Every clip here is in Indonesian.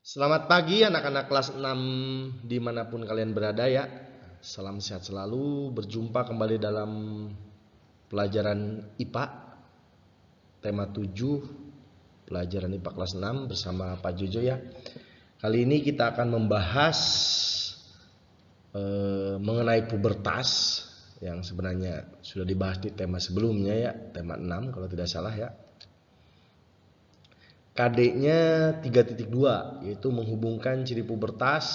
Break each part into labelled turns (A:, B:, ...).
A: Selamat pagi anak-anak kelas 6 dimanapun kalian berada ya. Salam sehat selalu, berjumpa kembali dalam pelajaran IPA tema 7 pelajaran IPA kelas 6 bersama Pak Jojo ya. Kali ini kita akan membahas mengenai pubertas yang sebenarnya sudah dibahas di tema sebelumnya ya, tema 6 kalau tidak salah ya. KD-nya 3.2 yaitu menghubungkan ciri pubertas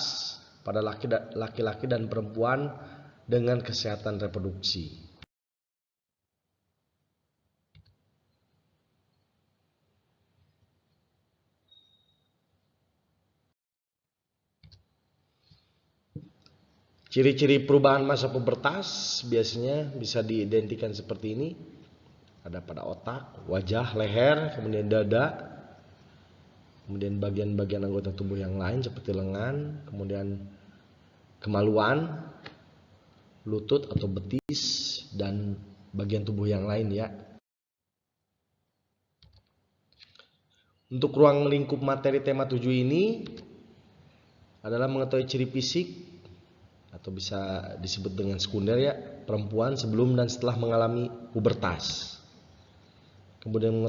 A: pada laki-laki dan perempuan dengan kesehatan reproduksi. Ciri-ciri perubahan masa pubertas biasanya bisa diidentikan seperti ini. Ada pada otak, wajah, leher, kemudian dada, kemudian bagian-bagian anggota tubuh yang lain seperti lengan, kemudian kemaluan, lutut atau betis, dan bagian tubuh yang lain ya. Untuk ruang lingkup materi tema 7 ini adalah mengetahui ciri fisik atau bisa disebut dengan sekunder ya, perempuan sebelum dan setelah mengalami pubertas. Kemudian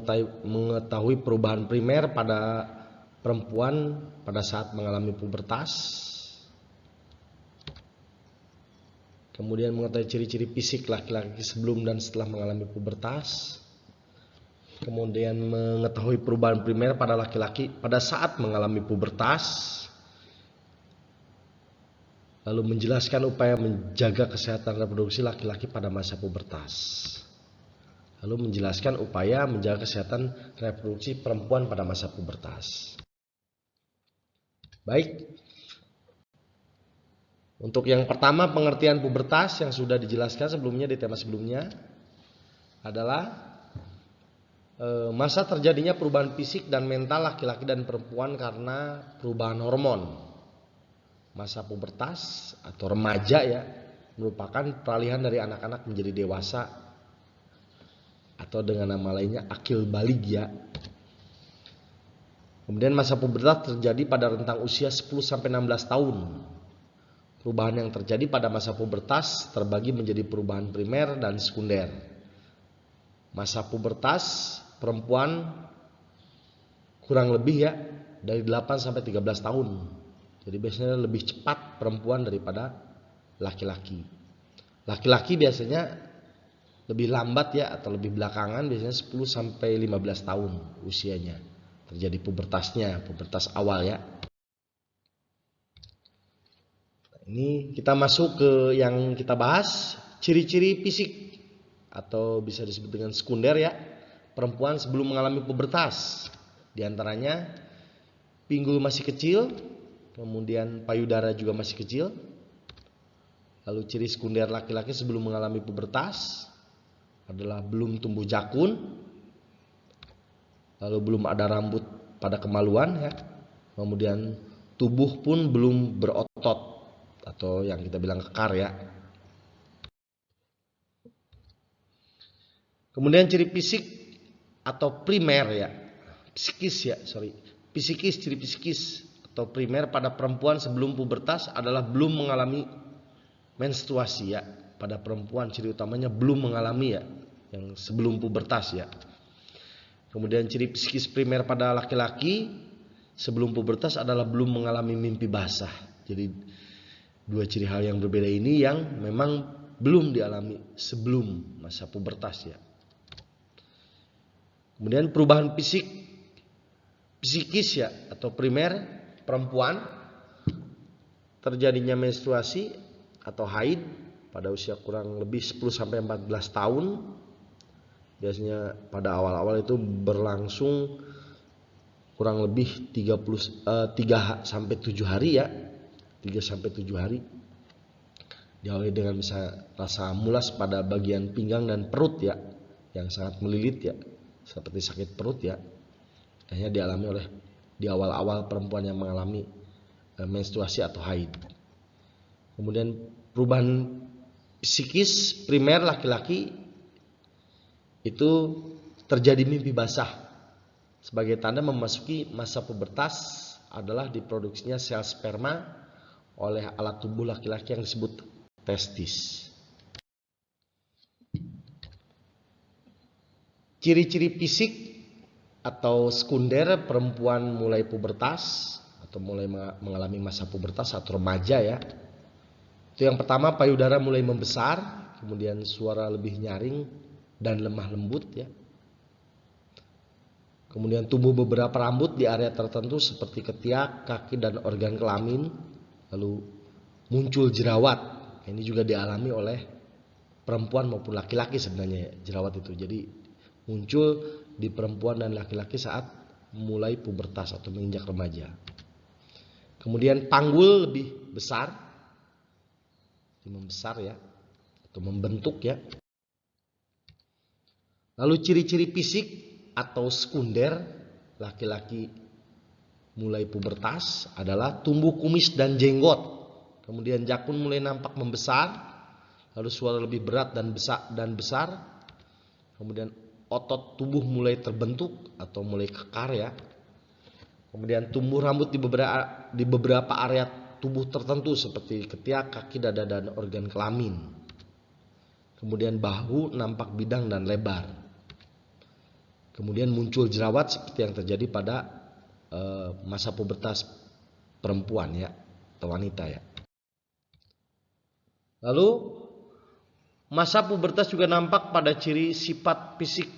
A: mengetahui perubahan primer pada perempuan pada saat mengalami pubertas. Kemudian mengetahui ciri-ciri fisik laki-laki sebelum dan setelah mengalami pubertas. Kemudian mengetahui perubahan primer pada laki-laki pada saat mengalami pubertas. Lalu menjelaskan upaya menjaga kesehatan reproduksi laki-laki pada masa pubertas. Lalu menjelaskan upaya menjaga kesehatan reproduksi perempuan pada masa pubertas. Baik. Untuk yang pertama, pengertian pubertas yang sudah dijelaskan sebelumnya di tema sebelumnya adalah masa terjadinya perubahan fisik dan mental laki-laki dan perempuan karena perubahan hormon. Masa pubertas atau remaja ya merupakan peralihan dari anak-anak menjadi dewasa atau dengan nama lainnya akil balig ya. Kemudian masa pubertas terjadi pada rentang usia 10-16 tahun. Perubahan yang terjadi pada masa pubertas terbagi menjadi perubahan primer dan sekunder. Masa pubertas perempuan kurang lebih ya dari 8-13 tahun. Jadi biasanya lebih cepat perempuan daripada laki-laki. Laki-laki biasanya lebih lambat ya atau lebih belakangan, biasanya 10-15 tahun usianya terjadi pubertasnya, pubertas awal ya. Ini kita masuk ke yang kita bahas, ciri-ciri fisik atau bisa disebut dengan sekunder ya, perempuan sebelum mengalami pubertas. Di antaranya pinggul masih kecil, kemudian payudara juga masih kecil. Lalu ciri sekunder laki-laki sebelum mengalami pubertas adalah belum tumbuh jakun, lalu belum ada rambut pada kemaluan ya, kemudian tubuh pun belum berotot atau yang kita bilang kekar ya. Kemudian ciri fisik atau primer ya, psikis, ciri psikis atau primer pada perempuan sebelum pubertas adalah belum mengalami menstruasi ya. Pada perempuan ciri utamanya belum mengalami ya, yang sebelum pubertas ya. Kemudian ciri psikis primer pada laki-laki sebelum pubertas adalah belum mengalami mimpi basah. Jadi dua ciri hal yang berbeda ini yang memang belum dialami sebelum masa pubertas ya. Kemudian perubahan psikis ya atau primer perempuan, terjadinya menstruasi atau haid pada usia kurang lebih 10-14 tahun. Biasanya pada awal-awal itu berlangsung kurang lebih 3-7 hari ya. 3-7 hari. Diawali dengan misalnya rasa mulas pada bagian pinggang dan perut ya, yang sangat melilit ya, seperti sakit perut ya. Akhirnya dialami oleh di awal-awal perempuan yang mengalami menstruasi atau haid. Kemudian perubahan psikis primer laki-laki itu terjadi mimpi basah sebagai tanda memasuki masa pubertas adalah diproduksinya sel sperma oleh alat tubuh laki-laki yang disebut testis. Ciri-ciri fisik atau sekunder perempuan mulai pubertas atau mulai mengalami masa pubertas atau remaja ya. Itu yang pertama, payudara mulai membesar, kemudian suara lebih nyaring dan lemah lembut ya. Kemudian tumbuh beberapa rambut di area tertentu seperti ketiak, kaki dan organ kelamin. Lalu muncul jerawat. Ini juga dialami oleh perempuan maupun laki-laki sebenarnya ya, jerawat itu. Jadi muncul di perempuan dan laki-laki saat mulai pubertas atau menginjak remaja. Kemudian panggul lebih besar, membesar ya, atau membentuk ya. Lalu ciri-ciri fisik atau sekunder laki-laki mulai pubertas adalah tumbuh kumis dan jenggot. Kemudian jakun mulai nampak membesar, lalu suara lebih berat dan besar. Kemudian otot tubuh mulai terbentuk atau mulai kekar ya. Kemudian tumbuh rambut di beberapa area tubuh tertentu seperti ketiak, kaki, dada dan organ kelamin. Kemudian bahu nampak bidang dan lebar. Kemudian muncul jerawat seperti yang terjadi pada masa pubertas perempuan ya, atau wanita ya. Lalu masa pubertas juga nampak pada ciri sifat fisik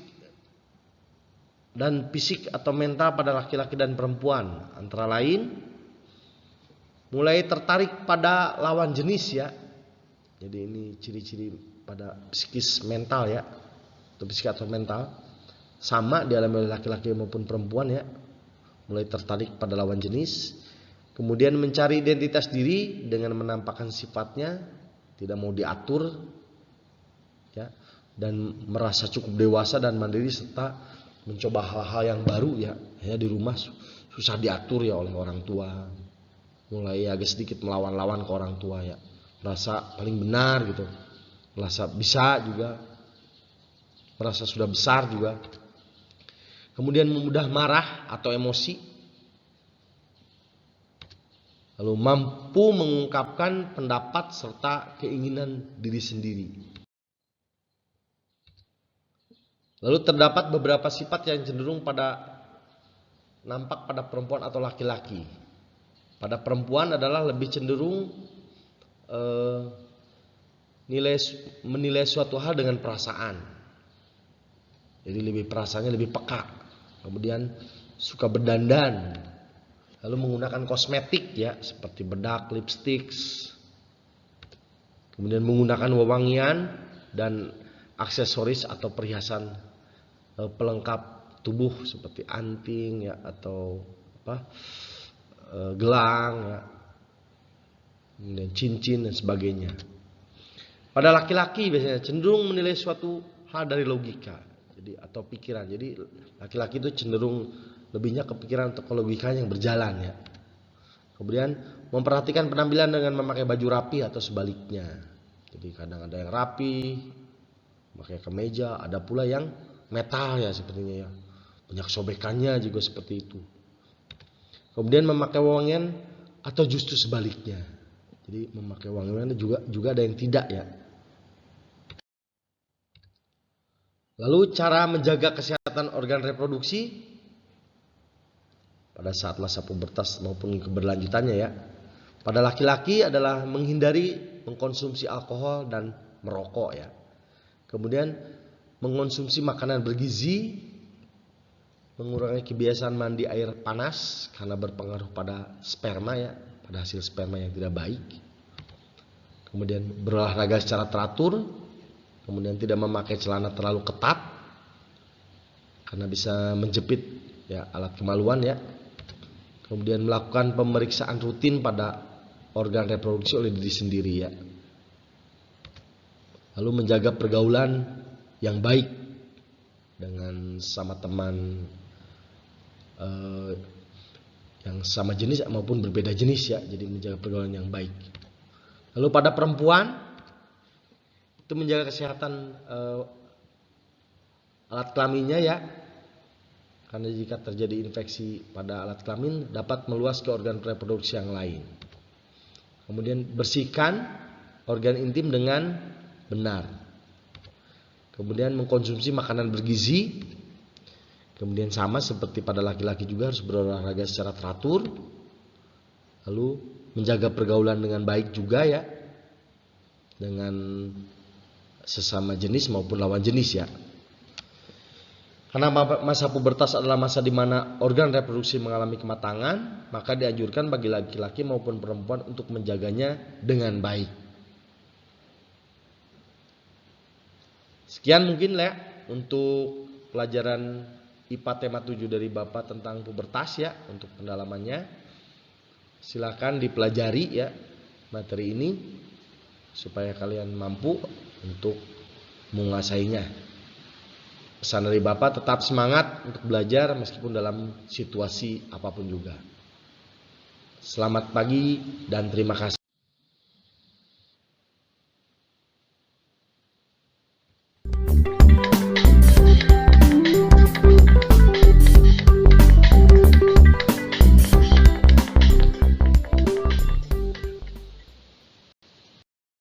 A: dan fisik atau mental pada laki-laki dan perempuan. Antara lain mulai tertarik pada lawan jenis ya. Jadi ini ciri-ciri pada psikis mental ya, atau fisik atau mental. Sama dialami oleh laki-laki maupun perempuan ya. Mulai tertarik pada lawan jenis. Kemudian mencari identitas diri dengan menampakkan sifatnya, tidak mau diatur ya, dan merasa cukup dewasa dan mandiri serta mencoba hal-hal yang baru ya di rumah susah diatur ya oleh orang tua, mulai agak sedikit melawan-lawan ke orang tua ya, merasa paling benar gitu, merasa bisa juga, merasa sudah besar juga. Kemudian mudah marah atau emosi, lalu mampu mengungkapkan pendapat serta keinginan diri sendiri. Lalu terdapat beberapa sifat yang cenderung nampak pada perempuan atau laki-laki. Pada perempuan adalah lebih cenderung menilai suatu hal dengan perasaan. Jadi perasaannya lebih peka. Kemudian suka berdandan. Lalu menggunakan kosmetik ya, seperti bedak, lipstik. Kemudian menggunakan wewangian dan aksesoris atau perhiasan pelengkap tubuh seperti anting ya, atau gelang ya, kemudian cincin dan sebagainya. Pada laki-laki biasanya cenderung menilai suatu hal dari logika, jadi atau pikiran. Jadi laki-laki itu cenderung lebihnya kepikiran atau ke logikanya yang berjalan ya. Kemudian memperhatikan penampilan dengan memakai baju rapi atau sebaliknya. Jadi kadang ada yang rapi, pakai kemeja, ada pula yang metal ya sepertinya ya, banyak sobekannya juga seperti itu. Kemudian memakai wewangian atau justru sebaliknya. Jadi memakai wewangian juga ada yang tidak ya. Lalu cara menjaga kesehatan organ reproduksi pada saat masa pubertas maupun keberlanjutannya ya. Pada laki-laki adalah menghindari mengkonsumsi alkohol dan merokok ya. Kemudian mengonsumsi makanan bergizi, mengurangi kebiasaan mandi air panas karena berpengaruh pada sperma ya, pada hasil sperma yang tidak baik. Kemudian berolahraga secara teratur, kemudian tidak memakai celana terlalu ketat karena bisa menjepit ya alat kemaluan ya. Kemudian melakukan pemeriksaan rutin pada organ reproduksi oleh diri sendiri ya. Lalu menjaga pergaulan yang baik dengan sama teman yang sama jenis maupun berbeda jenis ya. Jadi menjaga pergaulan yang baik. Lalu pada perempuan itu menjaga kesehatan alat kelaminnya ya, karena jika terjadi infeksi pada alat kelamin dapat meluas ke organ reproduksi yang lain. Kemudian bersihkan organ intim dengan benar. Kemudian mengkonsumsi makanan bergizi. Kemudian sama seperti pada laki-laki juga harus berolahraga secara teratur. Lalu menjaga pergaulan dengan baik juga ya, dengan sesama jenis maupun lawan jenis ya. Karena masa pubertas adalah masa di mana organ reproduksi mengalami kematangan, maka dianjurkan bagi laki-laki maupun perempuan untuk menjaganya dengan baik. Sekian mungkin ya untuk pelajaran IPA tema 7 dari Bapak tentang pubertas ya, untuk pendalamannya. Silakan dipelajari ya materi ini supaya kalian mampu untuk menguasainya. Pesan dari Bapak, tetap semangat untuk belajar meskipun dalam situasi apapun juga. Selamat pagi dan terima kasih.